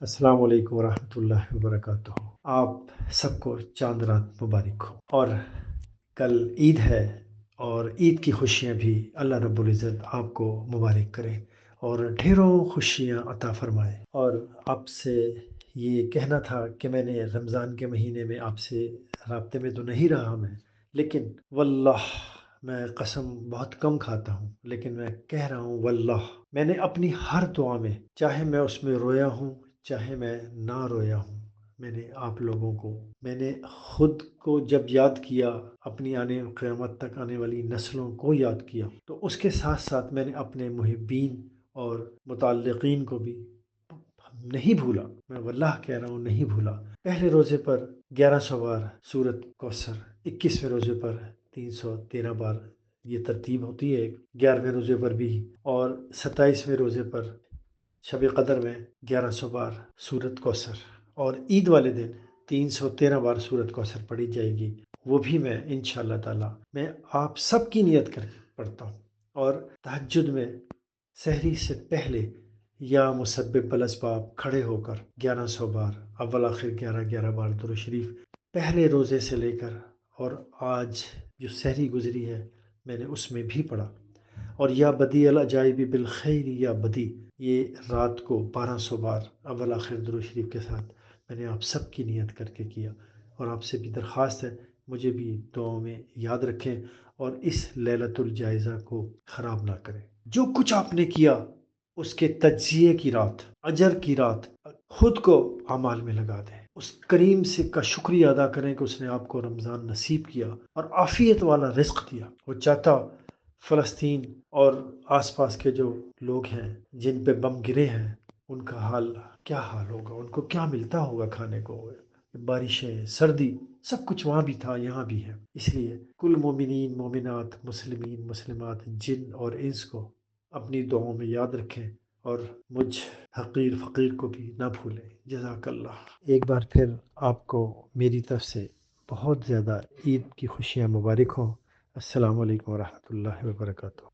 السلام علیکم ورحمۃ اللہ وبرکاتہ۔ آپ سب کو چاند رات مبارک ہو، اور کل عید ہے، اور عید کی خوشیاں بھی اللہ رب العزت آپ کو مبارک کرے اور ڈھیروں خوشیاں عطا فرمائے۔ اور آپ سے یہ کہنا تھا کہ میں نے رمضان کے مہینے میں آپ سے رابطے میں تو نہیں رہا میں، لیکن واللہ میں قسم بہت کم کھاتا ہوں، لیکن میں کہہ رہا ہوں واللہ میں نے اپنی ہر دعا میں، چاہے میں اس میں رویا ہوں چاہے میں نہ رویا ہوں، میں نے آپ لوگوں کو، میں نے خود کو جب یاد کیا، اپنی قیامت تک آنے والی نسلوں کو یاد کیا، تو اس کے ساتھ ساتھ میں نے اپنے محبین اور متعلقین کو بھی نہیں بھولا۔ میں واللہ کہہ رہا ہوں نہیں بھولا۔ پہلے روزے پر 1100 بار سورت کوثر، 21ویں روزے پر 313 بار یہ ترتیب ہوتی ہے، 11ویں روزے پر بھی، اور 27ویں روزے پر شب قدر میں 1100 بار سورت کوثر، اور عید والے دن 313 بار سورت کوثر پڑھی جائے گی، وہ بھی میں انشاءاللہ تعالی میں آپ سب کی نیت کر پڑھتا ہوں۔ اور تہجد میں سحری سے پہلے یا مسبب الاسباب کھڑے ہو کر 1100 بار، اول آخر 11 بار درود شریف پہلے روزے سے لے کر، اور آج جو سحری گزری ہے میں نے اس میں بھی پڑھا، اور یا بدیع العجائب بالخیر یا بدی، یہ رات کو 1200 بار اول آخر درود شریف کے ساتھ میں نے آپ سب کی نیت کر کے کیا، اور آپ سے بھی درخواست ہے مجھے بھی دعاؤں میں یاد رکھیں اور اس لیلۃ الجائزہ کو خراب نہ کریں۔ جو کچھ آپ نے کیا اس کے تجزیے کی رات، اجر کی رات خود کو اعمال میں لگا دیں، اس کریم سے کا شکریہ ادا کریں کہ اس نے آپ کو رمضان نصیب کیا اور عافیت والا رزق دیا۔ وہ چاہتا فلسطین اور آس پاس کے جو لوگ ہیں جن پہ بم گرے ہیں، ان کا حال کیا حال ہوگا، ان کو کیا ملتا ہوگا کھانے کو، بارشیں، سردی، سب کچھ وہاں بھی تھا یہاں بھی ہے۔ اس لیے کل مومنین مومنات، مسلمین مسلمات، جن اور انس کو اپنی دعاؤں میں یاد رکھیں، اور مجھ حقیر فقیر کو بھی نہ بھولیں۔ جزاک اللہ۔ ایک بار پھر آپ کو میری طرف سے بہت زیادہ عید کی خوشیاں مبارک ہوں۔ السلام علیکم ورحمۃ اللہ وبرکاتہ۔